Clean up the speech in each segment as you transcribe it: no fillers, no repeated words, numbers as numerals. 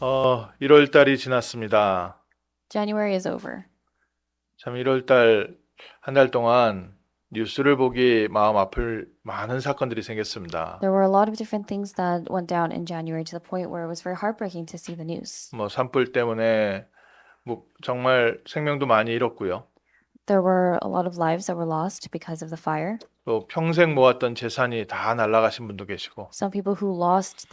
1월 달이 지났습니다. January is over. 참 1월 달, 한 달 동안 뉴스를 보기 마음 아플 많은 사건들이 생겼습니다. There were a lot of different things that went down in January to the point where it was very heartbreaking to see the news. 산불 때문에 정말 생명도 많이 잃었고요. There were a lot of lives that were lost because of the fire. 또 평생 모았던 재산이 다 날아가신 분도 계시고, Some people who lost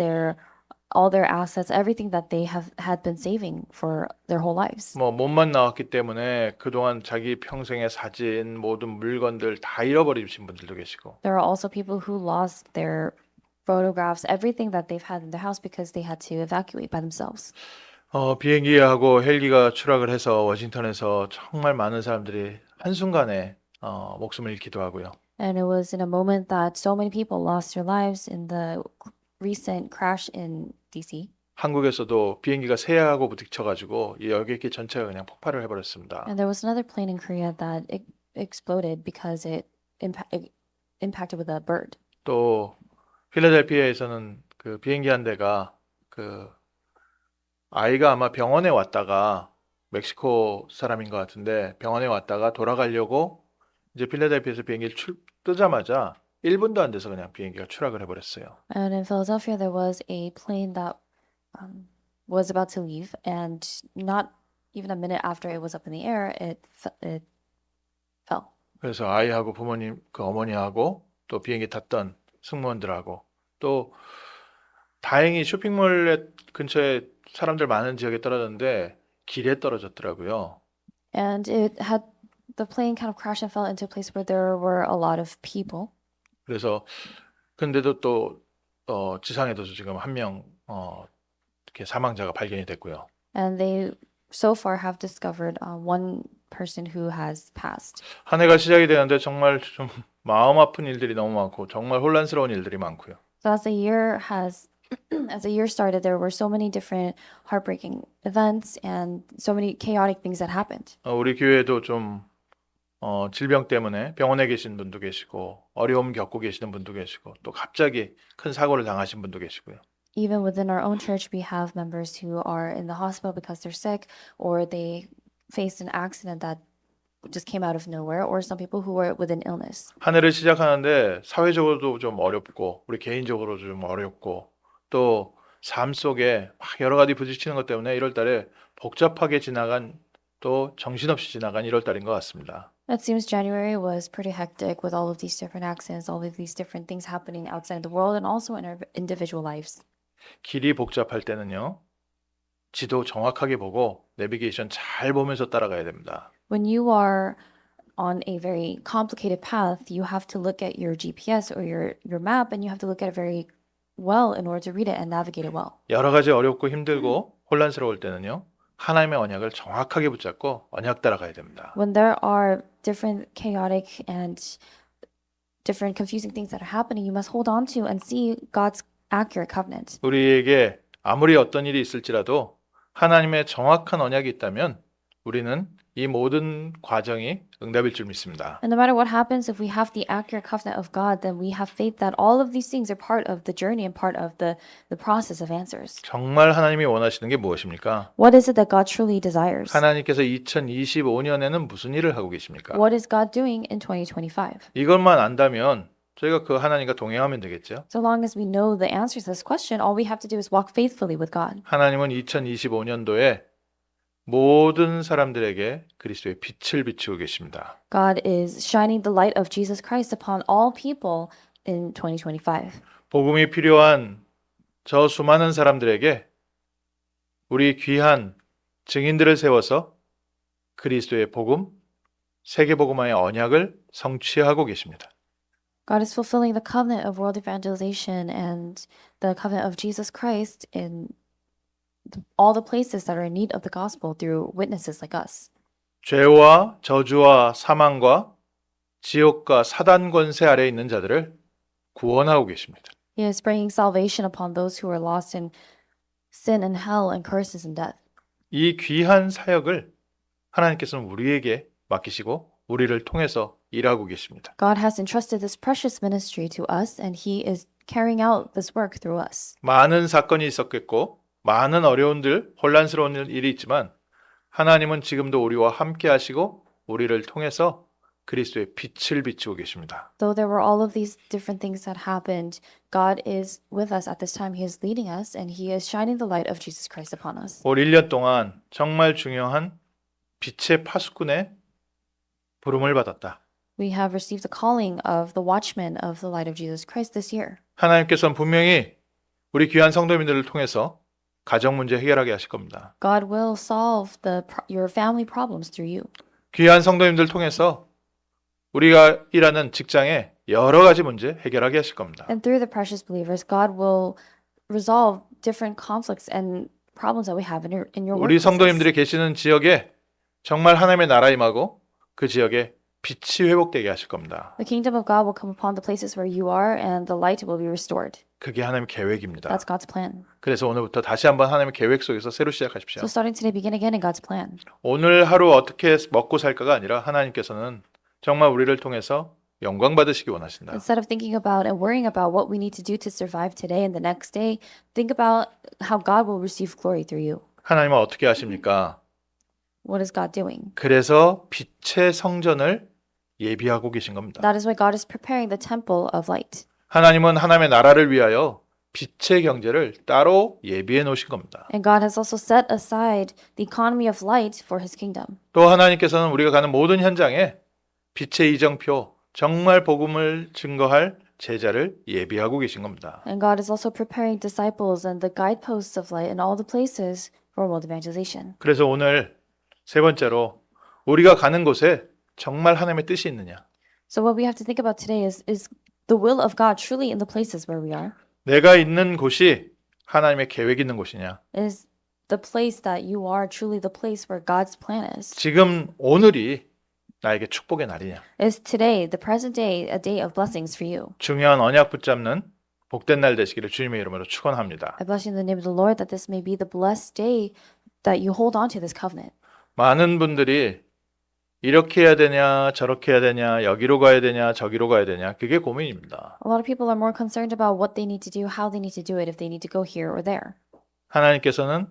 all their assets, everything that they had been saving for their whole lives. 몸만 나왔기 때문에 그동안 자기 평생의 사진, 모든 물건들 다 잃어버리신 분들도 계시고, There are also people who lost their photographs, everything that they've had in their house because they had to evacuate by themselves. 비행기하고 헬기가 추락을 해서 워싱턴에서 정말 많은 사람들이 한순간에 목숨을 잃기도 하고요. And it was in a moment that so many people lost their lives in the recent crash in DC. 한국에서도 비행기가 새하고 부딪혀가지고 이 여객기 전체가 그냥 폭발을 해버렸습니다. And there was another plane in Korea that exploded because it impacted with a bird. 또 필라델피아에서는 그 비행기 한 대가 그 아이가 아마 병원에 왔다가 멕시코 사람인 것 같은데 병원에 왔다가 돌아가려고 이제 필라델피아에서 비행기를 뜨자마자 1분도 안 돼서 그냥 비행기가 추락을 해버렸어요. And in Philadelphia, there was a plane that was about to leave, and not even a minute after it was up in the air, it fell. 그래서 아이하고 부모님, 그 어머니하고 또 비행기 탔던 승무원들하고 또 다행히 쇼핑몰 근처에 사람들 많은 지역에 떨어졌는데 길에 떨어졌더라고요. And the plane kind of crashed and fell into a place where there were a lot of people. 그래서 근데도 또 지상에도 지금 한 명 이렇게 사망자가 발견이 됐고요. And they so far have discovered one person who has passed. 한 해가 시작이 되는데 정말 좀 마음 아픈 일들이 너무 많고 정말 혼란스러운 일들이 많고요. So as the year started, there were so many different heartbreaking events and so many chaotic things that happened. 우리 교회도 좀 질병 때문에 병원에 계신 분도 계시고 어려움 겪고 계시는 분도 계시고 또 갑자기 큰 사고를 당하신 분도 계시고요. Even within our own church, we have members who are in the hospital because they're sick or they faced an accident that just came out of nowhere, or some people who were with an illness. 한 해를 시작하는데 사회적으로도 좀 어렵고 우리 개인적으로 좀 어렵고 또 삶 속에 막 여러 가지 부딪히는 것 때문에 1월 달에 복잡하게 지나간 또 정신없이 지나간 1월 달인 것 같습니다. It seems January was pretty hectic with all of these different accidents, all of these different things happening outside of the world and also in our individual lives. 길이 복잡할 때는요. 지도 정확하게 보고 내비게이션 잘 보면서 따라가야 됩니다. When you are on a very complicated path, you have to look at your GPS or your map, and you have to look at it very well in order to read it and navigate it well. 여러 가지 어렵고 힘들고 혼란스러울 때는요. 하나님의 언약을 정확하게 붙잡고 언약 따라가야 됩니다. When there are different chaotic and different confusing things that are happening, you must hold on to and see God's accurate covenant. 우리에게 아무리 어떤 일이 있을지라도 하나님의 정확한 언약이 있다면 우리는 이 모든 과정이 응답일 줄 믿습니다. And no matter what happens, if we have the accurate covenant of God, then we have faith that all of these things are part of the journey and part of the process of answers. 정말 하나님이 원하시는 게 무엇입니까? What is it that God truly desires? 하나님께서 2025년에는 무슨 일을 하고 계십니까? What is God doing in 2025? 이것만 안다면 저희가 그 하나님과 동행하면 되겠죠. So long as we know the answer to this question, all we have to do is walk faithfully with God. 하나님은 2025년도에 모든 사람들에게 그리스도의 빛을 비추고 계십니다. God is shining the light of Jesus Christ upon all people in 2025. 복음이 필요한 저 수많은 사람들에게 우리 귀한 증인들을 세워서 그리스도의 복음, 세계복음화의 언약을 성취하고 계십니다. God is fulfilling the covenant of world evangelization and the covenant of Jesus Christ in all the places that are in need of the gospel through witnesses like us. 죄와 저주와 사망과 지옥과 사단 권세 아래 있는 자들을 구원하고 계십니다. He is bringing salvation upon those who are lost in sin and hell and curses and death. 이 귀한 사역을 하나님께서는 우리에게 맡기시고 우리를 통해서 일하고 계십니다. God has entrusted this precious ministry to us, and He is carrying out this work through us. 많은 사건이 있었겠고 많은 어려움들, 혼란스러운 일이 있지만 하나님은 지금도 우리와 함께 하시고 우리를 통해서 그리스도의 빛을 비추고 계십니다. Though there were all of these different things that happened, God is with us at this time. He is leading us and He is shining the light of Jesus Christ upon us. 올 1년 동안 정말 중요한 빛의 파수꾼의 부름을 받았다. We have received the calling of the watchman of the light of Jesus Christ this year. 하나님께서는 분명히 우리 귀한 성도님들을 통해서 가정 문제 해결하게 하실 겁니다. God will solve your family problems through you. 귀한 성도님들 통해서 우리가 일하는 직장에 여러 가지 문제 해결하게 하실 겁니다. And through the precious believers, God will resolve different conflicts and problems that we have in your 우리 workplaces. 성도님들이 계시는 지역에 정말 하나님의 나라 임하고 그 지역에 빛이 회복되게 하실 겁니다. The kingdom of God will come upon the places where you are and the light will be restored. 그게 하나님의 계획입니다. That's God's plan. 그래서 오늘부터 다시 한번 하나님의 계획 속에서 새로 시작하십시오. So starting today, begin again in God's plan. 오늘 하루 어떻게 먹고 살까가 아니라 하나님께서는 정말 우리를 통해서 영광 받으시기 원하신다. Instead of thinking about and worrying about what we need to do to survive today and the next day, think about how God will receive glory through you. 하나님은 어떻게 하십니까? What is God doing? 그래서 빛의 성전을 예비하고 계신 겁니다. That is why God is preparing the temple of light. 하나님은 하나님의 나라를 위하여 빛의 경제를 따로 예비해 놓으신 겁니다. And God has also set aside the economy of light for his kingdom. 또 하나님께서는 우리가 가는 모든 현장에 빛의 이정표, 정말 복음을 증거할 제자를 예비하고 계신 겁니다. And God is also preparing disciples and the guideposts of light in all the places for world evangelization. 그래서 오늘 세 번째로 우리가 가는 곳에 정말 하나님의 뜻이 있느냐? So what we have to think about today is the will of God truly in the places where we are? 내가 있는 곳이 하나님의 계획이 있는 곳이냐? Is the place that you are truly the place where God's plan is? 지금 오늘이 나에게 축복의 날이냐? Is today, the present day, a day of blessings for you? 중요한 언약 붙잡는 복된 날 되시기를 주님의 이름으로 축원합니다. I bless you in the name of the Lord that this may be the blessed day that you hold on to this covenant. 많은 분들이 이렇게 해야 되냐, 저렇게 해야 되냐, 여기로 가야 되냐, 저기로 가야 되냐, 그게 고민입니다. A lot of people are more concerned about what they need to do, how they need to do it, if they need to go here or there. 하나님께서는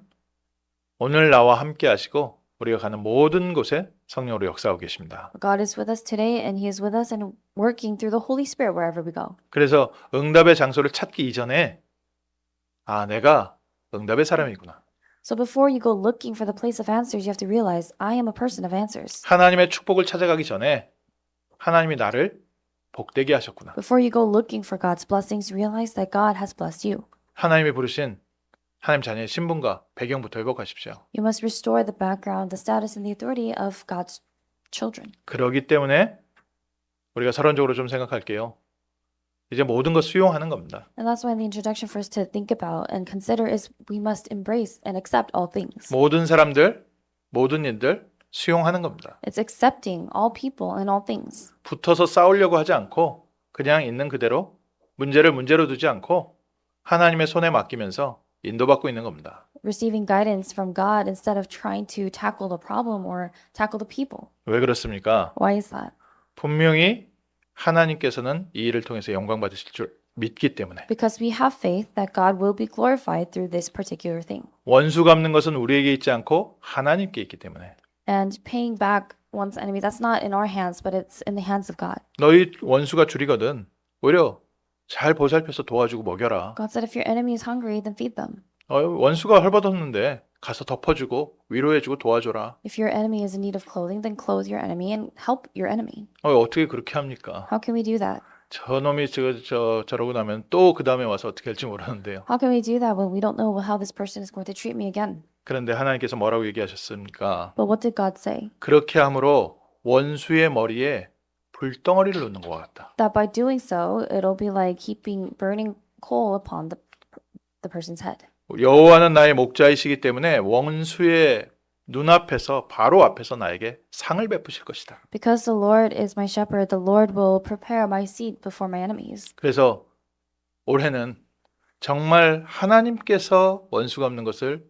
오늘 나와 함께 하시고 우리가 가는 모든 곳에 성령으로 역사하고 계십니다. God is with us today and He is with us and working through the Holy Spirit wherever we go. 그래서 응답의 장소를 찾기 이전에 아, 내가 응답의 사람이구나. So before you go looking for the place of answers, you have to realize I am a person of answers. 하나님의 축복을 찾아가기 전에 하나님이 나를 복되게 하셨구나. Before you go looking for God's blessings, realize that God has blessed you. 하나님이 부르신 하나님 자녀의 신분과 배경부터 회복하십시오. You must restore the background, the status, and the authority of God's children. 그러기 때문에 우리가 서론적으로 좀 생각할게요. 이제 모든 것 수용하는 겁니다. And that's why the introduction for us to think about and consider is we must embrace and accept all things. 모든 사람들, 모든 일들 수용하는 겁니다. It's accepting all people and all things. 붙어서 싸우려고 하지 않고 그냥 있는 그대로 문제를 문제로 두지 않고 하나님의 손에 맡기면서 인도받고 있는 겁니다. Receiving guidance from God instead of trying to tackle the problem or tackle the people. 왜 그렇습니까? Why is that? 분명히 하나님께서는 이 일을 통해서 영광 받으실 줄 믿기 때문에. Because we have faith that God will be glorified through this particular thing. 원수 갚는 것은 우리에게 있지 않고 하나님께 있기 때문에. And paying back one's enemy, that's not in our hands, but it's in the hands of God. 너희 원수가 줄이거든 오히려 잘 보살펴서 도와주고 먹여라. God said if your enemy is hungry, then feed them. 원수가 헐벗었는데 가서 덮어주고 위로해주고 도와줘라. If your enemy is in need of clothing, then clothe your enemy and help your enemy. 어떻게 그렇게 합니까? How can we do that? 저놈이 저러고 나면 또 그 다음에 와서 어떻게 할지 모르는데요. How can we do that when we don't know how this person is going to treat me again? 그런데 하나님께서 뭐라고 얘기하셨습니까? But what did God say? 그렇게 함으로 원수의 머리에 불덩어리를 놓는 것 같다. That by doing so, it'll be like heaping burning coal upon the person's head. 여호와는 나의 목자이시기 때문에 원수의 눈앞에서 바로 앞에서 나에게 상을 베푸실 것이다. Because the Lord is my shepherd, the Lord will prepare my seat before my enemies. 그래서 올해는 정말 하나님께서 원수 갚는 것을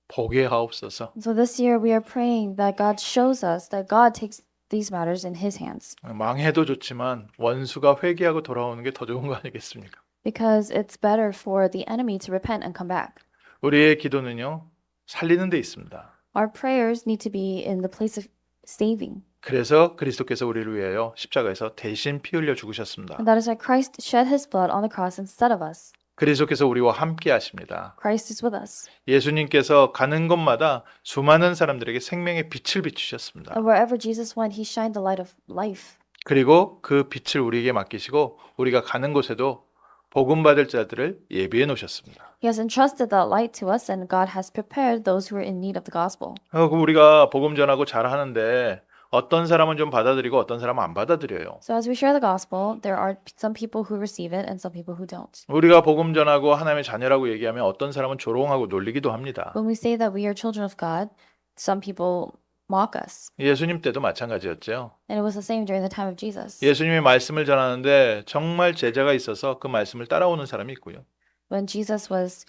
보게 하옵소서. So this year we are praying that God shows us that God takes these matters in His hands. 망해도 좋지만 원수가 회개하고 돌아오는 게 더 좋은 거 아니겠습니까? Because it's better for the enemy to repent and come back. 우리의 기도는요, 살리는 데 있습니다. Our prayers need to be in the place of saving. 그래서 그리스도께서 우리를 위하여 십자가에서 대신 피 흘려 죽으셨습니다. And that is why Christ shed his blood on the cross instead of us. 그리스도께서 우리와 함께 하십니다. Christ is with us. 예수님께서 가는 곳마다 수많은 사람들에게 생명의 빛을 비추셨습니다. And wherever Jesus went, he shined the light of life. 그리고 그 빛을 우리에게 맡기시고 우리가 가는 곳에도 복음 받을 자들을 예비해 놓으셨습니다. He has entrusted that light to us, and God has prepared those who are in need of the gospel. 그럼 우리가 복음 전하고 잘하는데 어떤 사람은 좀 받아들이고 어떤 사람은 안 받아들여요. So as we share the gospel, there are some people who receive it and some people who don't. 우리가 복음 전하고 하나님의 자녀라고 얘기하면 어떤 사람은 조롱하고 놀리기도 합니다. When we say that we are children of God, some people mock us. 예수님 때도 마찬가지였죠. And it was the same during the time of Jesus. 예수님의 말씀을 전하는데 정말 제자가 있어서 그 말씀을 따라오는 사람이 있고요. When Jesus was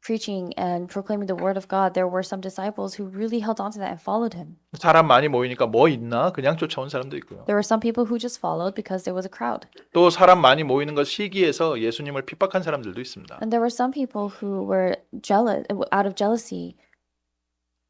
preaching and proclaiming the word of God, there were some disciples who really held on to that and followed him. 사람 많이 모이니까 뭐 있나 그냥 쫓아온 사람도 있고요. There were some people who just followed because there was a crowd. 또 사람 많이 모이는 것 시기해서 예수님을 핍박한 사람들도 있습니다. And there were some people who were jealous, out of jealousy,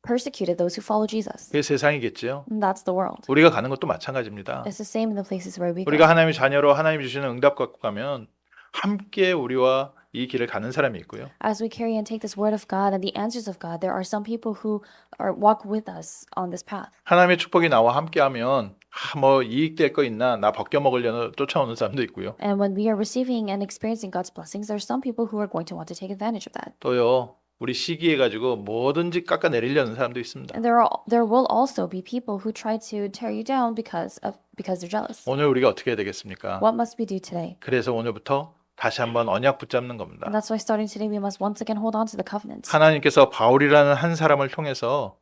persecuted those who follow Jesus. 그게 세상이겠죠. And that's the world. 우리가 가는 것도 마찬가지입니다. It's the same in the places where we go. 우리가 하나님의 자녀로 하나님 주시는 응답 갖고 가면 함께 우리와 이 길을 가는 사람이 있고요. As we carry and take this word of God and the answers of God, there are some people who walk with us on this path. 하나님의 축복이 나와 함께하면 뭐 이익될 거 있나 나 벗겨 먹으려는 쫓아오는 사람도 있고요. And when we are receiving and experiencing God's blessings, there are some people who are going to want to take advantage of that. 또요. 우리 시기해 가지고 뭐든지 깎아내리려는 사람도 있습니다. And there will also be people who try to tear you down because they're jealous. 오늘 우리가 어떻게 해야 되겠습니까? What must we do today? 그래서 오늘부터 다시 한번 언약 붙잡는 겁니다. And that's why starting today we must once again hold on to the covenant. 하나님께서 바울이라는 한 사람을 통해서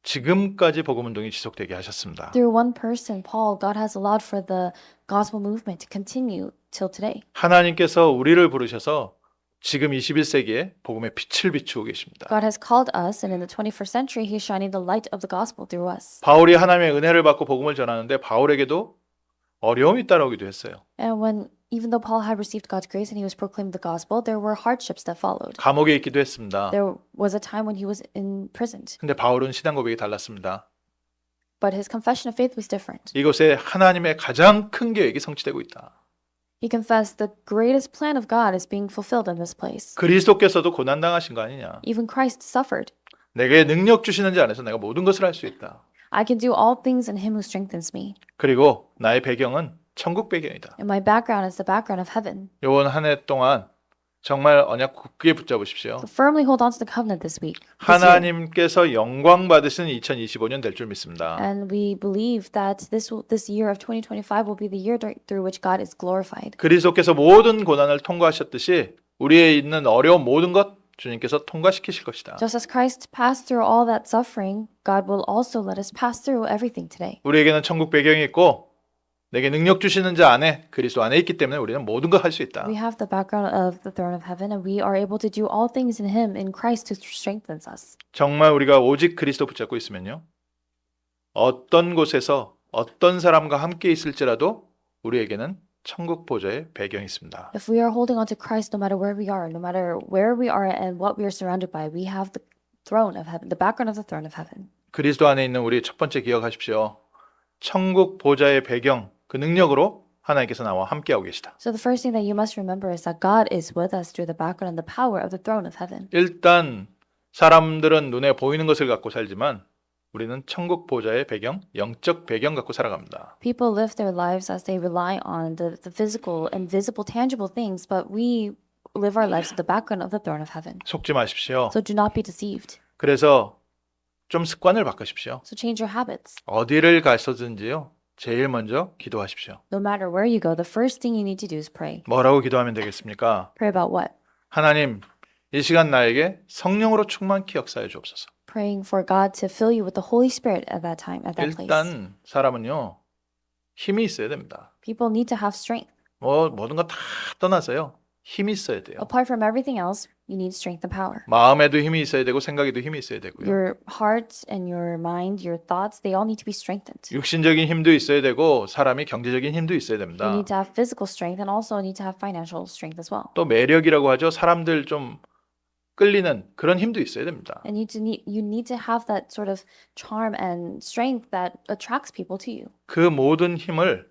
지금까지 복음 운동이 지속되게 하셨습니다. Through one person, Paul, God has allowed for the gospel movement to continue till today. 하나님께서 우리를 부르셔서 지금 21세기에 복음의 빛을 비추고 계십니다. God has called us, and in the 21st century, He's shining the light of the gospel through us. 바울이 하나님의 은혜를 받고 복음을 전하는데 바울에게도 어려움이 따라오기도 했어요. And even though Paul had received God's grace and he was proclaiming the gospel, there were hardships that followed. 감옥에 있기도 했습니다. There was a time when he was imprisoned, 근데 바울은 신앙 고백이 달랐습니다. but his confession of faith was different. 이곳에 하나님의 가장 큰 계획이 성취되고 있다. He confessed the greatest plan of God is being fulfilled in this place. 그리스도께서도 고난 당하신 거 아니냐? Even Christ suffered. 내게 능력 주시는 자 안에서 내가 모든 것을 할 수 있다. I can do all things in Him who strengthens me. 그리고 나의 배경은 천국 배경이다. And my background is the background of heaven. 요번 한 해 동안 정말 언약 굳게 붙잡으십시오. So firmly hold on to the covenant this week. This year. 하나님께서 영광 받으시는 2025년 될 줄 믿습니다. And we believe that this year of 2025 will be the year through which God is glorified. 그리스도께서 모든 고난을 통과하셨듯이 우리에 있는 어려운 모든 것 주님께서 통과시키실 것이다. Just as Christ passed through all that suffering, God will also let us pass through everything today. 우리에게는 천국 배경이 있고 내게 능력 주시는 자 안에 그리스도 안에 있기 때문에 우리는 모든 걸 할 수 있다. We have the background of the throne of heaven, and we are able to do all things in Him, in Christ who strengthens us. 정말 우리가 오직 그리스도 붙잡고 있으면요. 어떤 곳에서 어떤 사람과 함께 있을지라도 우리에게는 천국 보좌의 배경이 있습니다. If we are holding on to Christ, no matter where we are, no matter where we are and what we are surrounded by, we have the throne of heaven, the background of the throne of heaven. 그리스도 안에 있는 우리 첫 번째 기억하십시오. 천국 보좌의 배경, 그 능력으로 하나님께서 나와 함께하고 계시다. So the first thing that you must remember is that God is with us through the background and the power of the throne of heaven. 일단 사람들은 눈에 보이는 것을 갖고 살지만 우리는 천국 보좌의 배경, 영적 배경 갖고 살아갑니다. People live their lives as they rely on the physical and visible, tangible things, but we live our lives with the background of the throne of heaven. 속지 마십시오. So do not be deceived. 그래서 좀 습관을 바꾸십시오. So change your habits. 어디를 가서든지요. 제일 먼저 기도하십시오. No matter where you go, the first thing you need to do is pray. 뭐라고 기도하면 되겠습니까? Pray about what? 하나님, 이 시간 나에게 성령으로 충만케 역사해 주옵소서. Praying for God to fill you with the Holy Spirit at that time, at that place. 일단 사람은요. 힘이 있어야 됩니다. People need to have strength. 모든 거 다 떠나서요. 힘이 있어야 돼요. Apart from everything else, you need strength and power. 마음에도 힘이 있어야 되고 생각에도 힘이 있어야 되고요. Your heart and your mind, your thoughts, they all need to be strengthened. 육신적인 힘도 있어야 되고 사람이 경제적인 힘도 있어야 You 됩니다. need to have physical strength and also need to have financial strength as well. 또 매력이라고 하죠. 사람들 좀 끌리는 그런 힘도 있어야 됩니다. And you need to have that sort of charm and strength that attracts people to you. 그 모든 힘을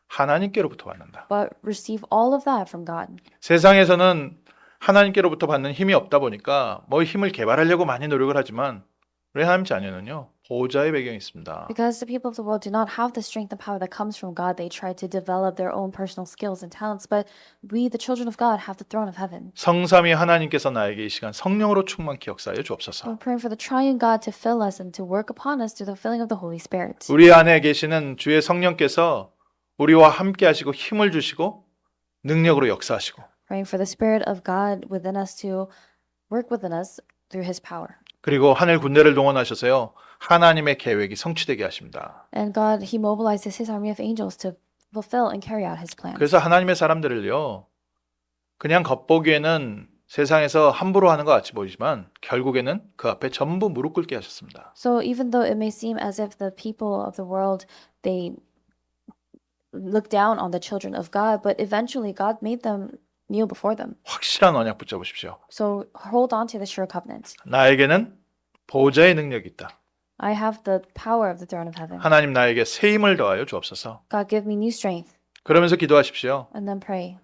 하나님께로부터 받는다. But receive all of that from God. 세상에서는 하나님께로부터 받는 힘이 없다 보니까 뭐 힘을 개발하려고 많이 노력을 하지만 우리 하나님 자녀는요 보호자의 배경이 있습니다. Because the people of the world do not have the strength and power that comes from God, they try to develop their own personal skills and talents. But we, the children of God, have the throne of heaven. 성삼위 하나님께서 나에게 이 시간 성령으로 충만케 역사하여 주옵소서. We're praying for the triune God to fill us and to work upon us through the filling of the Holy Spirit. 우리 안에 계시는 주의 성령께서 우리와 함께 하시고 힘을 주시고 능력으로 역사하시고 Praying for the Spirit of God within us to work within us through His power. 그리고 하늘 군대를 동원하셔서요 하나님의 계획이 성취되게 하십니다. And God, He mobilizes His army of angels to fulfill and carry out His plans. 그래서 하나님의 사람들을요 그냥 겉보기에는 세상에서 함부로 하는 것 같이 보이지만 결국에는 그 앞에 전부 무릎 꿇게 하셨습니다. So even though it may seem as if the people of the world, they look down on the children of God, but eventually God made them kneel before them. 확실한 언약 붙잡으십시오. So hold on to the sure covenant. 나에게는 보호자의 능력이 있다. I have the power of the throne of heaven. 하나님 나에게 새 힘을 더하여 주옵소서. God, give me new strength. 그러면서 기도하십시오. And then pray.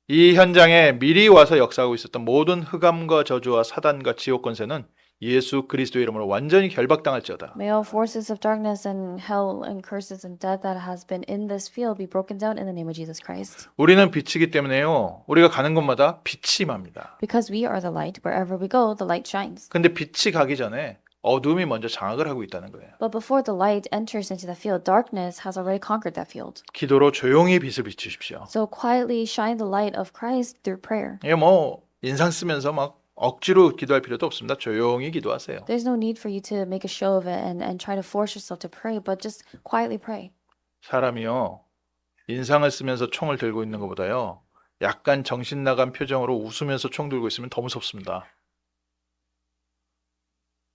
이 현장에 미리 와서 역사하고 있었던 모든 흑암과 저주와 사단과 지옥 권세는 예수 그리스도의 이름으로 완전히 결박당할지어다. May all forces of darkness and hell and curses and death that has been in this field be broken down in the name of Jesus Christ. 우리는 빛이기 때문에요. 우리가 가는 곳마다 빛이 임합니다. Because we are the light, wherever we go, the light shines. 근데 빛이 가기 전에 어둠이 먼저 장악을 하고 있다는 거예요. But before the light enters into the field, darkness has already conquered that field. 기도로 조용히 빛을 비추십시오. So quietly shine the light of Christ through prayer. 이게 뭐 인상 쓰면서 막 억지로 기도할 필요도 없습니다. 조용히 기도하세요. There's no need for you to make a show of it and try to force yourself to pray, but just quietly pray. 사람이요. 인상을 쓰면서 총을 들고 있는 것보다요. 약간 정신 나간 표정으로 웃으면서 총 들고 있으면 더 무섭습니다.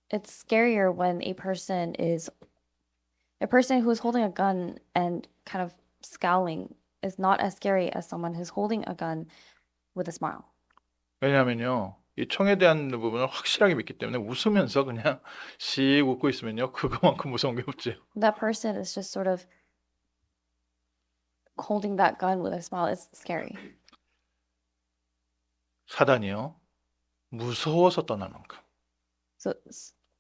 It's scarier when a person who's holding a gun and kind of scowling is not as scary as someone who's holding a gun with a smile. 왜냐하면요. 이 총에 대한 부분을 확실하게 믿기 때문에 웃으면서 그냥 씩 웃고 있으면요. 그거만큼 무서운 게 없죠. That person is just sort of holding that gun with a smile. It's scary. 사단이요. 무서워서 떠날 만큼. So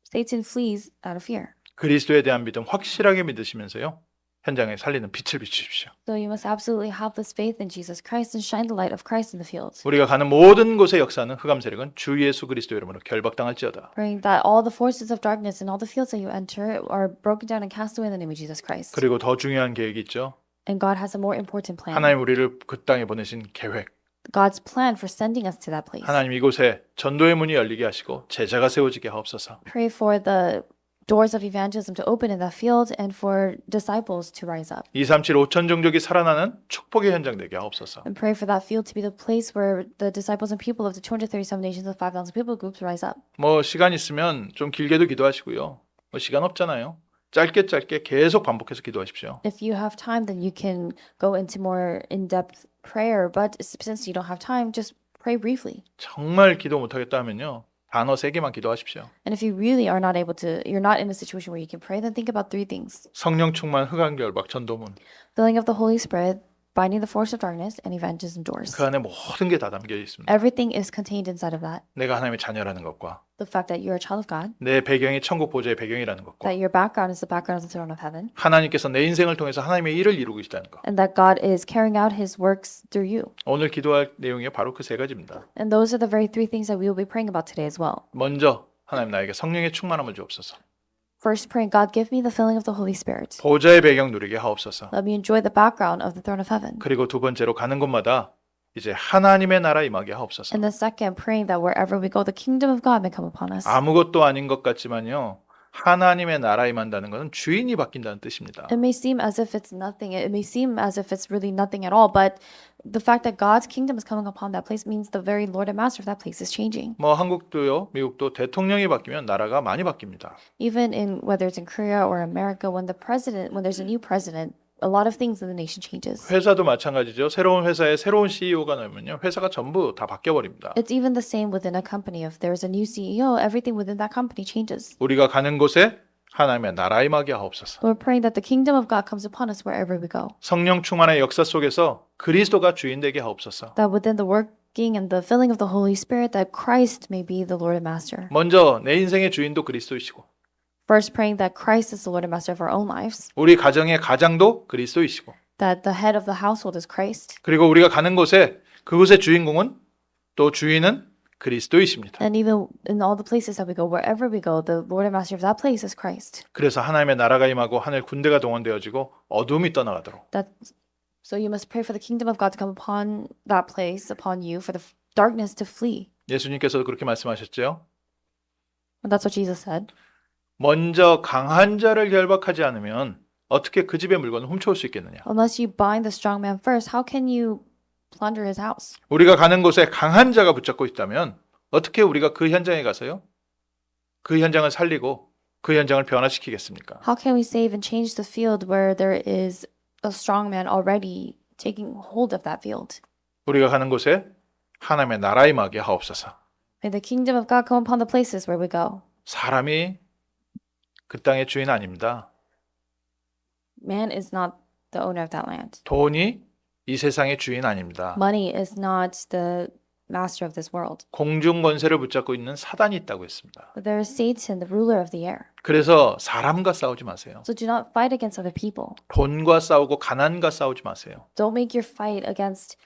Satan flees out of fear. 그리스도에 대한 믿음 확실하게 믿으시면서요. 현장에 살리는 빛을 비추십시오. So you must absolutely have this faith in Jesus Christ and shine the light of Christ in the field. 우리가 가는 모든 곳에 역사하는 흑암 세력은 주 예수 그리스도 이름으로 결박당할지어다. Praying that all the forces of darkness and all the fields that you enter are broken down and cast away in the name of Jesus Christ. 그리고 더 중요한 계획이 있죠. And God has a more important plan. 하나님 우리를 그 땅에 보내신 계획. God's plan for sending us to that place. 하나님 이곳에 전도의 문이 열리게 하시고 제자가 세워지게 하옵소서. Pray for the doors of evangelism to open in that field and for disciples to rise up. 237 5천 종족이 살아나는 축복의 현장 되게 하옵소서. And pray for that field to be the place where the disciples and people of the 237 nations of 5,000 people groups rise up. 뭐 시간 있으면 좀 길게도 기도하시고요. 뭐 시간 없잖아요. 짧게 계속 반복해서 기도하십시오. If you have time, then you can go into more in-depth prayer. But since you don't have time, just pray briefly. 정말 기도 못하겠다 하면요. 단어 3개만 기도하십시오. And if you really are not able to, you're not in a situation where you can pray, then think about 3 things. 성령 충만 흑암 결박 전도문. Filling of the Holy Spirit, binding the force of darkness, and evangelism doors. 그 안에 모든 게 다 담겨 있습니다. Everything is contained inside of that. 내가 하나님의 자녀라는 것과 The fact that you're a child of God, 내 배경이 천국 보좌의 배경이라는 것과 that your background is the background of the throne of heaven, 하나님께서 내 인생을 통해서 하나님의 일을 이루고 계시다는 것. and that God is carrying out his works through you. 오늘 기도할 내용이 바로 그 3가지입니다. And those are the very 3 things that we will be praying about today as well. 먼저 하나님 나에게 성령의 충만함을 주옵소서. First, praying, God, give me the filling of the Holy Spirit. 보좌의 배경 누리게 하옵소서. Let me enjoy the background of the throne of heaven. 그리고 두 번째로 가는 곳마다 이제 하나님의 나라 임하게 하옵소서. And the second, praying that wherever we go, the kingdom of God may come upon us. 아무것도 아닌 것 같지만요. 하나님의 나라 임한다는 것은 주인이 바뀐다는 뜻입니다. It may seem as if it's nothing. It may seem as if it's really nothing at all. But the fact that God's kingdom is coming upon that place means the very Lord and Master of that place is changing. 뭐 한국도요, 미국도 대통령이 바뀌면 나라가 많이 바뀝니다. Even in whether it's in Korea or America, when there's a new president, a lot of things in the nation changes. 회사도 마찬가지죠. 새로운 회사에 새로운 CEO가 나오면요. 회사가 전부 다 바뀌어 버립니다. It's even the same within a company. If there's a new CEO, everything within that company changes. 우리가 가는 곳에 하나님의 나라 임하게 하옵소서. We're praying that the kingdom of God comes upon us wherever we go. 성령 충만의 역사 속에서 그리스도가 주인 되게 하옵소서. That within the working and the filling of the Holy Spirit, that Christ may be the Lord and Master. 먼저 내 인생의 주인도 그리스도이시고 First, praying that Christ is the Lord and Master of our own lives. 우리 가정의 가장도 그리스도이시고 That the head of the household is Christ. 그리고 우리가 가는 곳에 그곳의 주인공은 또 주인은 그리스도이십니다. And even in all the places that we go, wherever we go, the Lord and Master of that place is Christ. 그래서 하나님의 나라가 임하고 하늘 군대가 동원되어지고 어둠이 떠나가도록 So you must pray for the kingdom of God to come upon that place, upon you, for the darkness to flee. 예수님께서도 그렇게 말씀하셨죠. And that's what Jesus said. 먼저 강한 자를 결박하지 않으면 어떻게 그 집의 물건을 훔쳐올 수 있겠느냐. Unless you bind the strong man first, how can you plunder his house? 우리가 가는 곳에 강한 자가 붙잡고 있다면 어떻게 우리가 그 현장에 가서요? 그 현장을 살리고 그 현장을 변화시키겠습니까? How can we save and change the field where there is a strong man already taking hold of that field? 우리가 가는 곳에 하나님의 나라 임하게 하옵소서. May the kingdom of God come upon the places where we go. 사람이 그 땅의 주인 아닙니다. Man is not the owner of that land. 돈이 이 세상의 주인 아닙니다. Money is not the master of this world. 공중 권세를 붙잡고 있는 사단이 있다고 했습니다. But there is Satan, the ruler of the air. 그래서 사람과 싸우지 마세요. So do not fight against other people. 돈과 싸우고 가난과 싸우지 마세요. Don't make your fight against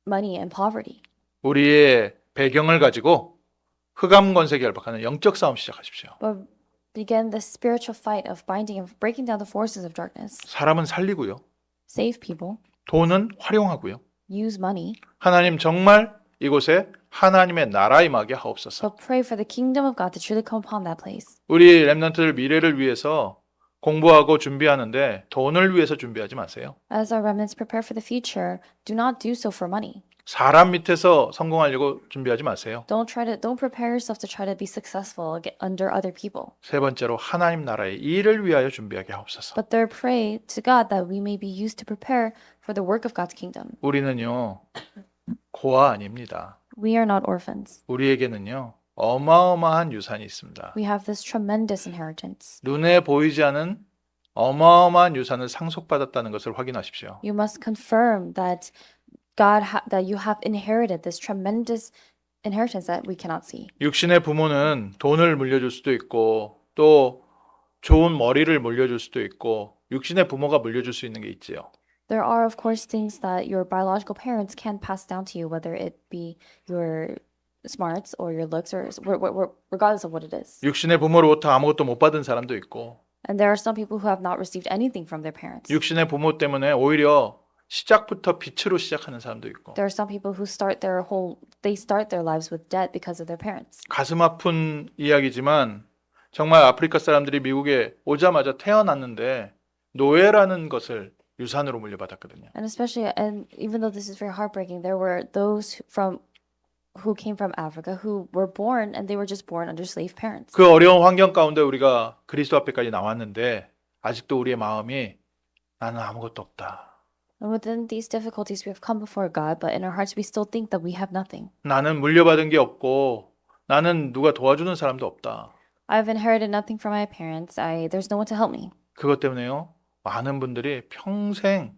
money and poverty. 우리의 배경을 가지고 흑암 권세 결박하는 영적 싸움 시작하십시오. But begin the spiritual fight of binding and breaking down the forces of darkness. 사람은 살리고요. Save people. 돈은 활용하고요. Use money. 하나님 정말 이곳에 하나님의 나라 임하게 하옵소서. But pray for the kingdom of God to truly come upon that place. 우리 렘넌트들 미래를 위해서 공부하고 준비하는데 돈을 위해서 준비하지 마세요. As our remnants prepare for the future, do not do so for money. 사람 밑에서 성공하려고 준비하지 마세요. Don't prepare yourself to try to be successful under other people. 세 번째로 하나님 나라의 일을 위하여 준비하게 하옵소서. But third, pray to God that we may be used to prepare for the work of God's kingdom. 우리는요 고아 아닙니다. We are not orphans. 우리에게는요 어마어마한 유산이 있습니다. We have this tremendous inheritance. 눈에 보이지 않은 어마어마한 유산을 상속받았다는 것을 확인하십시오. You must confirm that that you have inherited this tremendous inheritance that we cannot see. 육신의 부모는 돈을 물려줄 수도 있고 또 좋은 머리를 물려줄 수도 있고 육신의 부모가 물려줄 수 있는 게 있지요. There are, of course, things that your biological parents can pass down to you, whether it be your smarts or your looks, or regardless of what it is. 육신의 부모로부터 아무것도 못 받은 사람도 있고 And there are some people who have not received anything from their parents. 육신의 부모 때문에 오히려 시작부터 빚으로 시작하는 사람도 있고 There are some people who start their lives with debt because of their parents. 가슴 아픈 이야기지만 정말 아프리카 사람들이 미국에 오자마자 태어났는데 노예라는 것을 유산으로 물려받았거든요. And even though this is very heartbreaking, there were those who came from Africa who were born and they were just born under slave parents. 그 어려운 환경 가운데 우리가 그리스도 앞에까지 나왔는데 아직도 우리의 마음이 나는 아무것도 없다. And within these difficulties, we have come before God, but in our hearts, we still think that we have nothing. 나는 물려받은 게 없고 나는 누가 도와주는 사람도 없다. I've inherited nothing from my parents. There's no one to help me. 그것 때문에요. 많은 분들이 평생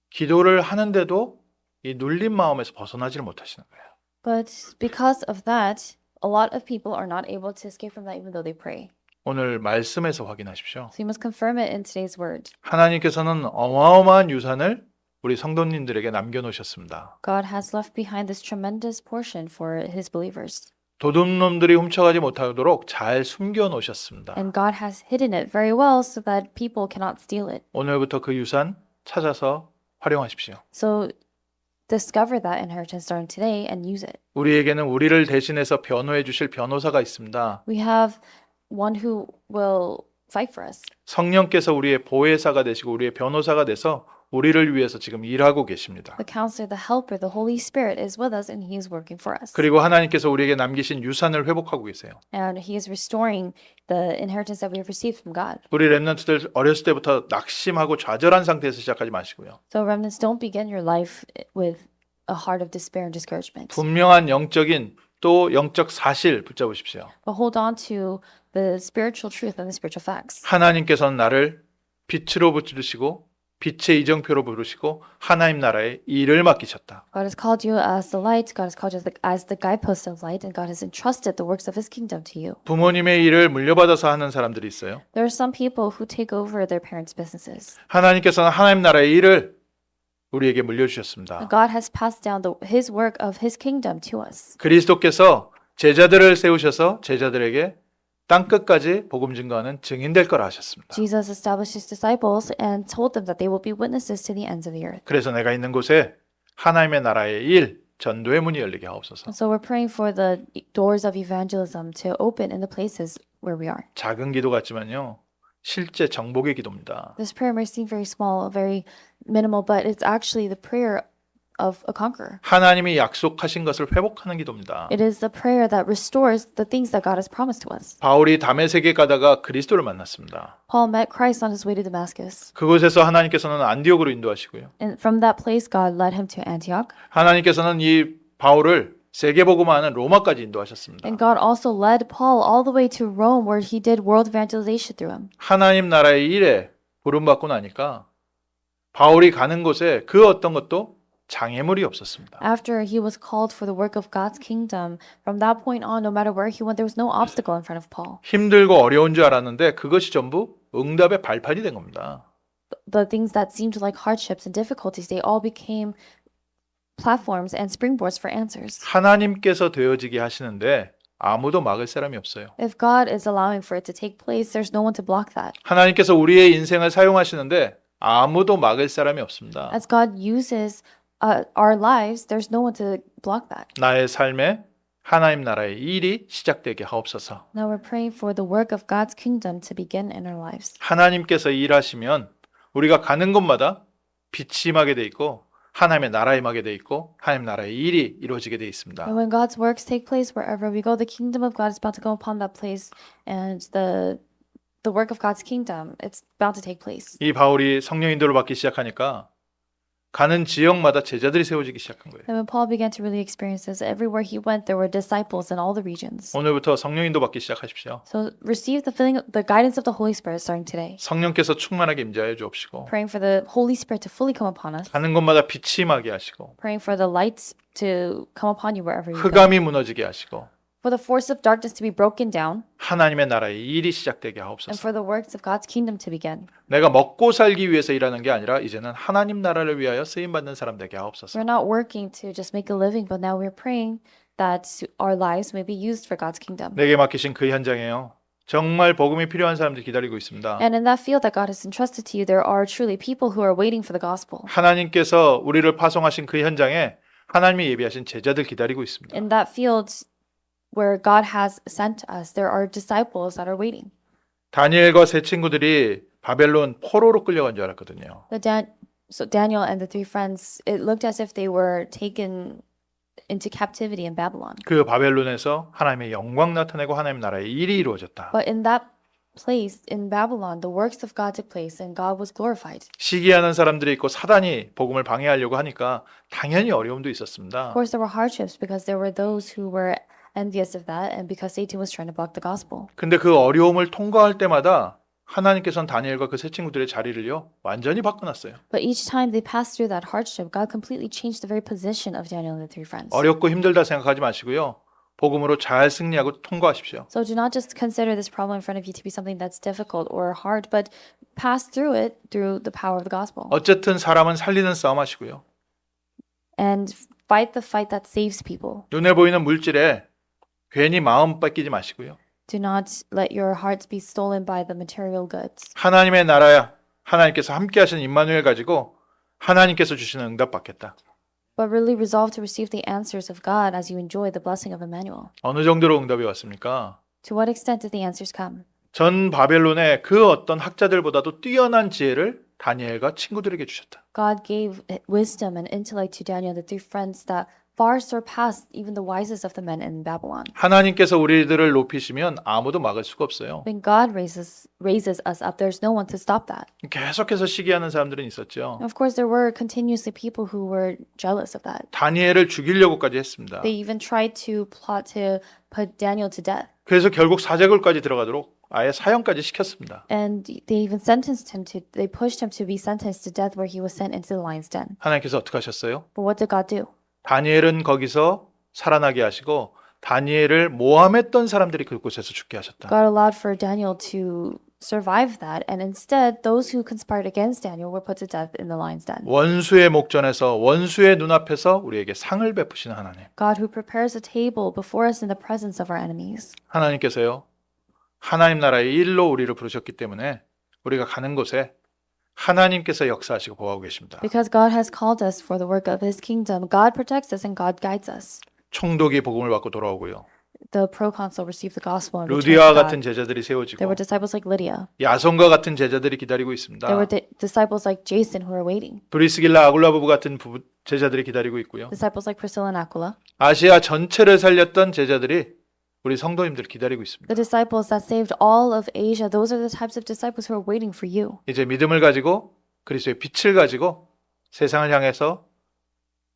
기도를 하는데도 이 눌린 마음에서 벗어나지를 못하시는 거예요. But because of that, a lot of people are not able to escape from that even though they pray. 오늘 말씀에서 확인하십시오. So you must confirm it in today's word. 하나님께서는 어마어마한 유산을 우리 성도님들에게 남겨놓으셨습니다. God has left behind this tremendous portion for his believers. 도둑놈들이 훔쳐가지 못하도록 잘 숨겨놓으셨습니다. And God has hidden it very well so that people cannot steal it. 오늘부터 그 유산 찾아서 활용하십시오. So discover that inheritance starting today and use it. 우리에게는 우리를 대신해서 변호해 주실 변호사가 있습니다. We have one who will fight for us. 성령께서 우리의 보혜사가 되시고 우리의 변호사가 돼서 우리를 위해서 지금 일하고 계십니다. The Counselor, the Helper, the Holy Spirit is with us and He is working for us. 그리고 하나님께서 우리에게 남기신 유산을 회복하고 계세요. And He is restoring the inheritance that we have received from God. 우리 렘넌트들 어렸을 때부터 낙심하고 좌절한 상태에서 시작하지 마시고요. So remnants, don't begin your life with a heart of despair and discouragement. 분명한 영적인 또 영적 사실 붙잡으십시오. But hold on to the spiritual truth and the spiritual facts. 하나님께서는 나를 빛으로 부르시고 빛의 이정표로 부르시고 하나님 나라의 일을 맡기셨다. God has called you as the light. God has called you as the guidepost of light, and God has entrusted the works of His kingdom to you. 부모님의 일을 물려받아서 하는 사람들이 있어요. There are some people who take over their parents' businesses. 하나님께서는 하나님 나라의 일을 우리에게 물려주셨습니다. God has passed down His work of His kingdom to us. 그리스도께서 제자들을 세우셔서 제자들에게 땅끝까지 복음 증거하는 증인 될 거라 하셨습니다. Jesus established His disciples and told them that they will be witnesses to the ends of the earth. 그래서 내가 있는 곳에 하나님의 나라의 일, 전도의 문이 열리게 하옵소서. So we're praying for the doors of evangelism to open in the places where we are. 작은 기도 같지만요. 실제 정복의 기도입니다. This prayer may seem very small, very minimal, but it's actually the prayer of a conqueror. 하나님이 약속하신 것을 회복하는 기도입니다. It is the prayer that restores the things that God has promised to us. 바울이 다메섹에 가다가 그리스도를 만났습니다. Paul met Christ on his way to Damascus. 그곳에서 하나님께서는 안디옥으로 인도하시고요. And from that place, God led him to Antioch. 하나님께서는 이 바울을 세계복음화하는 로마까지 인도하셨습니다. And God also led Paul all the way to Rome, where he did world evangelization through him. 하나님 나라의 일에 부름받고 나니까 바울이 가는 곳에 그 어떤 것도 장애물이 없었습니다. After he was called for the work of God's kingdom, from that point on, no matter where he went, there was no obstacle in front of Paul. 힘들고 어려운 줄 알았는데 그것이 전부 응답의 발판이 된 겁니다. The things that seemed like hardships and difficulties, they all became platforms and springboards for answers. 하나님께서 되어지게 하시는데 아무도 막을 사람이 없어요. If God is allowing for it to take place, there's no one to block that. 하나님께서 우리의 인생을 사용하시는데 아무도 막을 사람이 없습니다. As God uses our lives, there's no one to block that. 나의 삶에 하나님 나라의 일이 시작되게 하옵소서. Now we're praying for the work of God's kingdom to begin in our lives. 하나님께서 일하시면 우리가 가는 곳마다 빛이 임하게 돼 있고 하나님의 나라 임하게 돼 있고 하나님 나라의 일이 이루어지게 돼 있습니다. And when God's works take place wherever we go, the kingdom of God is about to go upon that place, and the work of God's kingdom, it's about to take place. 이 바울이 성령 인도를 받기 시작하니까 가는 지역마다 제자들이 세워지기 시작한 거예요. And when Paul began to really experience this, everywhere he went, there were disciples in all the regions. 오늘부터 성령 인도 받기 시작하십시오. So receive the guidance of the Holy Spirit starting today. 성령께서 충만하게 임재하여 주옵시고 Praying for the Holy Spirit to fully come upon us. 가는 곳마다 빛이 임하게 하시고 Praying for the lights to come upon you wherever you go. 흑암이 무너지게 하시고 For the force of darkness to be broken down, 하나님의 나라의 일이 시작되게 and 하옵소서. for the works of God's kingdom to begin. 내가 먹고 살기 위해서 일하는 게 아니라 이제는 하나님 나라를 위하여 쓰임 받는 사람 되게 하옵소서. We're not working to just make a living, but now we're praying that our lives may be used for God's kingdom. 내게 맡기신 그 현장에요. 정말 복음이 필요한 사람들이 기다리고 있습니다. And in that field that God has entrusted to you, there are truly people who are waiting for the gospel. 하나님께서 우리를 파송하신 그 현장에 하나님이 예비하신 제자들 기다리고 있습니다. In that field where God has sent us, there are disciples that are waiting. 다니엘과 세 친구들이 바벨론 포로로 끌려간 줄 알았거든요. So Daniel and the three friends, it looked as if they were taken into captivity in Babylon. 그 바벨론에서 하나님의 영광 나타내고 하나님 나라의 일이 이루어졌다. But in that place, in Babylon, the works of God took place and God was glorified. 시기하는 사람들이 있고 사단이 복음을 방해하려고 하니까 당연히 어려움도 있었습니다. Of course, there were hardships because there were those who were envious of that and because Satan was trying to block the gospel. 근데 그 어려움을 통과할 때마다 하나님께서는 다니엘과 그 세 친구들의 자리를요 완전히 바꿔놨어요. But each time they passed through that hardship, God completely changed the very position of Daniel and the three friends. 어렵고 힘들다 생각하지 마시고요. 복음으로 잘 승리하고 통과하십시오. So do not just consider this problem in front of you to be something that's difficult or hard, but pass through it through the power of the gospel. 어쨌든 사람은 살리는 싸움 하시고요. And fight the fight that saves people. 눈에 보이는 물질에 괜히 마음 뺏기지 마시고요. Do not let your hearts be stolen by the material goods. 하나님의 나라야 하나님께서 함께 하시는 임마누엘 가지고 하나님께서 주시는 응답 받겠다. But really resolve to receive the answers of God as you enjoy the blessing of Emmanuel. 어느 정도로 응답이 왔습니까? To what extent did the answers come? 전 바벨론의 그 어떤 학자들보다도 뛰어난 지혜를 다니엘과 친구들에게 주셨다. God gave wisdom and intellect to Daniel, the three friends that far surpassed even the wisest of the men in Babylon. 하나님께서 우리들을 높이시면 아무도 막을 수가 없어요. When God raises us up, there's no one to stop that. 계속해서 시기하는 사람들은 있었죠. Of course, there were continuously people who were jealous of that. 다니엘을 죽이려고까지 했습니다. They even tried to plot to put Daniel to death. 그래서 결국 사제굴까지 들어가도록 아예 사형까지 시켰습니다. And they pushed him to be sentenced to death where he was sent into the lion's den. 하나님께서 어떻게 하셨어요? But what did God do? 다니엘은 거기서 살아나게 하시고 다니엘을 모함했던 사람들이 그곳에서 죽게 하셨다. God allowed for Daniel to survive that, and instead, those who conspired against Daniel were put to death in the lion's den. 원수의 목전에서 원수의 눈앞에서 우리에게 상을 베푸시는 하나님. God who prepares a table before us in the presence of our enemies. 하나님께서요. 하나님 나라의 일로 우리를 부르셨기 때문에 우리가 가는 곳에 하나님께서 역사하시고 보호하고 계십니다. Because God has called us for the work of His kingdom, God protects us and God guides us. 총독이 복음을 받고 돌아오고요. The proconsul received the gospel and returned 루디아와 to 같은 God. 제자들이 There 세워지고 were disciples like Lydia. 야손과 같은 제자들이 기다리고 있습니다. There were disciples like Jason who were waiting. 브리스길라 아굴라 부부 같은 제자들이 기다리고 있고요. Disciples like Priscilla and Aquila. 아시아 전체를 살렸던 제자들이 우리 성도님들 기다리고 있습니다. The disciples that saved all of Asia, those are the types of disciples who are waiting for you. 이제 믿음을 가지고 그리스도의 빛을 가지고 세상을 향해서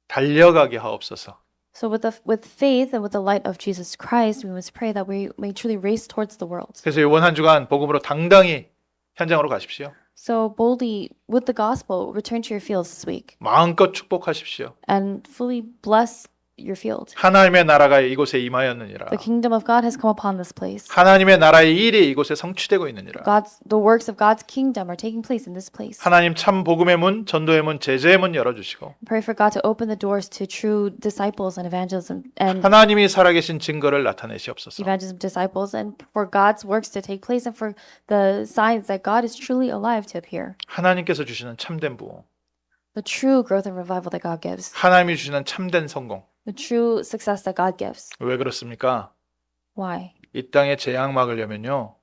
달려가게 하옵소서. So with faith and with the light of Jesus Christ, we must pray that we may truly race towards the world. 그래서 이번 한 주간 복음으로 당당히 현장으로 가십시오. So boldly, with the gospel, return to your fields this week 마음껏 축복하십시오. and fully bless your field. 하나님의 나라가 이곳에 임하였느니라. The kingdom of God has come upon this place. 하나님의 나라의 일이 이곳에 성취되고 있느니라. The works of God's kingdom are taking place in this place. 하나님 참 복음의 문, 전도의 문, 제재의 문 열어주시고 Pray for God to open the doors to true disciples and evangelism 하나님이 살아계신 증거를 나타내시옵소서. disciples, and for God's works to take place and for the signs that God is truly alive to appear. 하나님께서 주시는 참된 부흥, The true growth and revival that God gives. 하나님이 주시는 참된 성공. The true success that God gives. 왜 그렇습니까? Why? 이 땅에 재앙 막으려면요,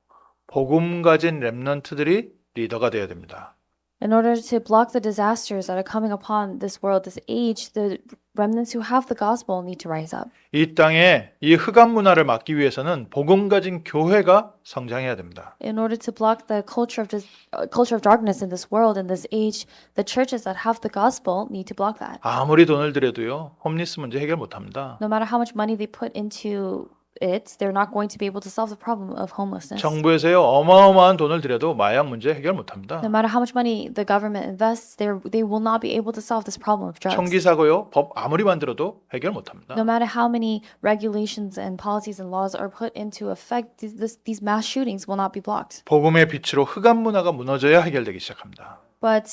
복음 가진 렘넌트들이 리더가 되어야 됩니다. In order to block the disasters that are coming upon this world, this age, the remnants who have the gospel need to rise up. 이 땅에 이 흑암 문화를 막기 위해서는 복음 가진 교회가 성장해야 됩니다. In order to block the culture of darkness in this world, in this age, the churches that have the gospel need to block that. 아무리 돈을 들여도요, 홈리스 문제 해결 못합니다. No matter how much money they put into it, they're not going to be able to solve the problem of homelessness. 정부에서요, 어마어마한 돈을 들여도 마약 문제 해결 못합니다. No matter how much money the government invests, they will not be able to solve this problem of drugs. 총기 사고요, 법 아무리 만들어도 해결 못합니다. No matter how many regulations and policies and laws are put into effect, these mass shootings will not be blocked. 복음의 빛으로 흑암 문화가 무너져야 해결되기 시작합니다. But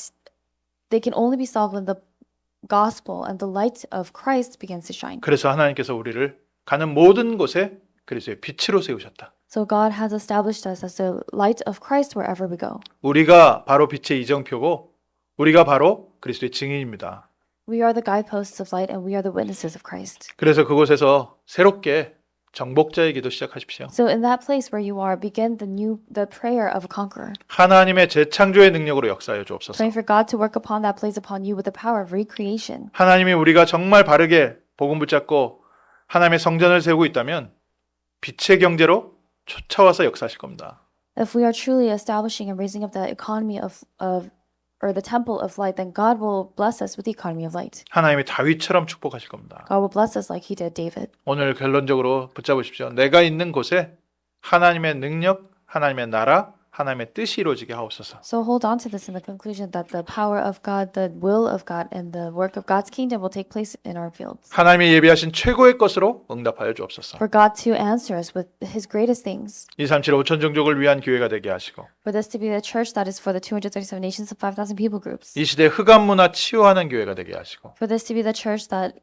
they can only be solved when the gospel and the light of Christ begins to shine. 그래서 하나님께서 우리를 가는 모든 곳에 그리스도의 빛으로 세우셨다. So God has established us as the light of Christ wherever we go. 우리가 바로 빛의 이정표고 우리가 바로 그리스도의 증인입니다. We are the guideposts of light and we are the witnesses of Christ. 그래서 그곳에서 새롭게 정복자의 기도 시작하십시오. So in that place where you are, begin the prayer of a conqueror. 하나님의 재창조의 능력으로 역사하여 주옵소서. Praying for God to work upon that place upon you with the power of recreation. 하나님이 우리가 정말 바르게 복음 붙잡고 하나님의 성전을 세우고 있다면 빛의 경제로 쫓아와서 역사하실 겁니다. If we are truly establishing and raising up the economy or the temple of light, then God will bless us with the economy of light. 하나님이 다윗처럼 축복하실 겁니다. God will bless us like He did David. 오늘 결론적으로 붙잡으십시오. 내가 있는 곳에 하나님의 능력, 하나님의 나라, 하나님의 뜻이 이루어지게 하옵소서. So hold on to this in the conclusion that the power of God, the will of God, and the work of God's kingdom will take place in our fields. 하나님이 예비하신 최고의 것으로 응답하여 주옵소서. For God to answer us with His greatest things. 237 5천 종족을 위한 교회가 되게 하시고 For this to be the church that is for the 237 nations of 5,000 people groups. 이 시대 흑암 문화 치유하는 교회가 되게 하시고 For this to be the church that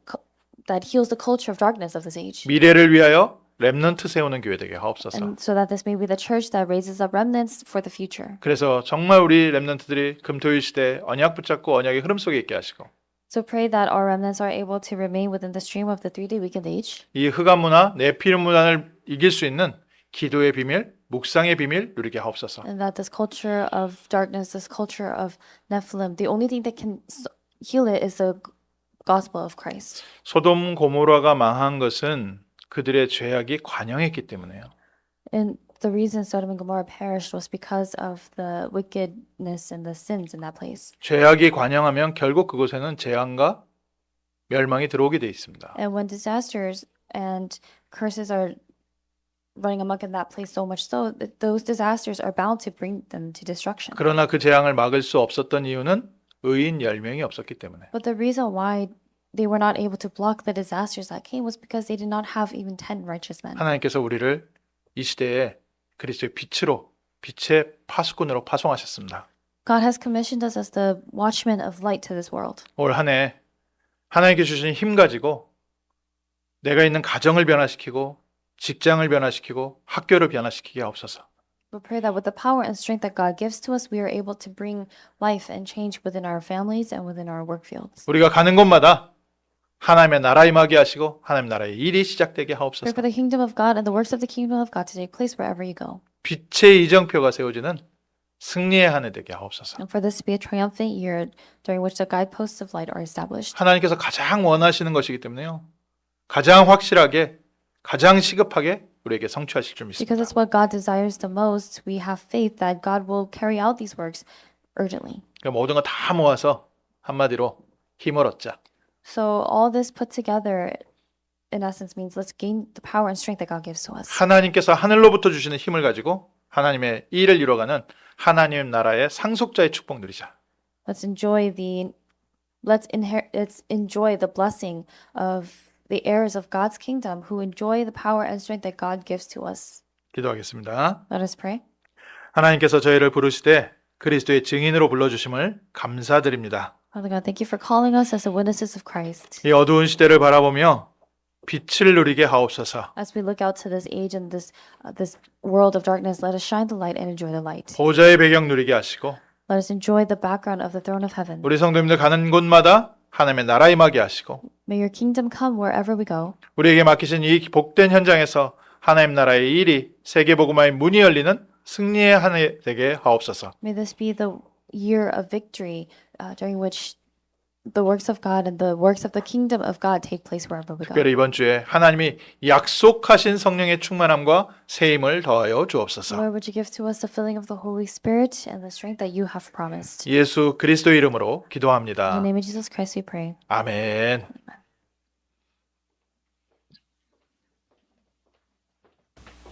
heals the culture of darkness of this age. 미래를 위하여 렘넌트 세우는 교회 되게 하옵소서. And so that this may be the church that raises up remnants for the future. 그래서 정말 우리 렘넌트들이 금토일 시대 언약 붙잡고 언약의 흐름 속에 있게 하시고 So pray that our remnants are able to remain within the stream of the 3-day weekend age. 이 흑암 문화, 네피림 문화를 이길 수 있는 기도의 비밀, 묵상의 비밀 누리게 하옵소서. And that this culture of darkness, this culture of Nephilim, the only thing that can heal it is the gospel of Christ. 소돔 고모라가 망한 것은 그들의 죄악이 관영했기 때문에요. And the reason Sodom and Gomorrah perished was because of the wickedness and the sins in that place. 죄악이 관영하면 결국 그곳에는 재앙과 멸망이 들어오게 돼 있습니다. And when disasters and curses are running amok in that place so much so that those disasters are bound to bring them to destruction. 그러나 그 재앙을 막을 수 없었던 이유는 의인 10명이 없었기 때문에. But the reason why they were not able to block the disasters that came was because they did not have even 10 righteous men. 하나님께서 우리를 이 시대에 그리스도의 빛으로 빛의 파수꾼으로 파송하셨습니다. God has commissioned us as the watchmen of light to this world. 올 한 해 하나님께 주신 힘 가지고 내가 있는 가정을 변화시키고 직장을 변화시키고 학교를 변화시키게 하옵소서. We pray that with the power and strength that God gives to us, we are able to bring life and change within our families and within our work fields. 우리가 가는 곳마다 하나님의 나라 임하게 하시고 하나님 나라의 일이 시작되게 Pray 하옵소서. for the kingdom of God and the works of the kingdom of God to take place wherever you go. 빛의 이정표가 세워지는 승리의 한 해 되게 하옵소서. And for this to be a triumphant year during which the guideposts of light are established. 하나님께서 가장 원하시는 것이기 때문에요. 가장 확실하게, 가장 시급하게 우리에게 성취하실 줄 Because 믿습니다. it's what God desires the most, we have faith that God will carry out these works urgently. 그러니까 모든 거 다 모아서 한마디로 힘을 얻자. So all this put together, in essence, means let's gain the power and strength that God gives to us. 하나님께서 하늘로부터 주시는 힘을 가지고 하나님의 일을 이뤄가는 하나님 나라의 상속자의 축복 누리자. Let's enjoy the blessing of the heirs of God's kingdom who enjoy the power and strength that God gives to us. 기도하겠습니다. Let us pray. 하나님께서 저희를 부르시되 그리스도의 증인으로 불러주심을 감사드립니다. Father God, thank you for calling us as the witnesses of Christ. 이 어두운 시대를 바라보며 빛을 누리게 하옵소서. As we look out to this age and this world of darkness, let us shine the light and enjoy the light. 보좌의 배경 누리게 하시고 Let us enjoy the background of the throne of heaven. 우리 성도님들 가는 곳마다 하나님의 나라 임하게 하시고 May your kingdom come wherever we go. 우리에게 맡기신 이 복된 현장에서 하나님 나라의 일이 세계복음화의 문이 열리는 승리의 한 해 되게 하옵소서. May this be the year of victory during which the works of God and the works of the kingdom of God take place wherever we go. 특별히 이번 주에 하나님이 약속하신 성령의 충만함과 세임을 더하여 주옵소서. Lord, would you give to us the filling of the Holy Spirit and the strength that you have promised? 예수 그리스도 이름으로 In the 기도합니다. name of Jesus Christ we pray. 아멘.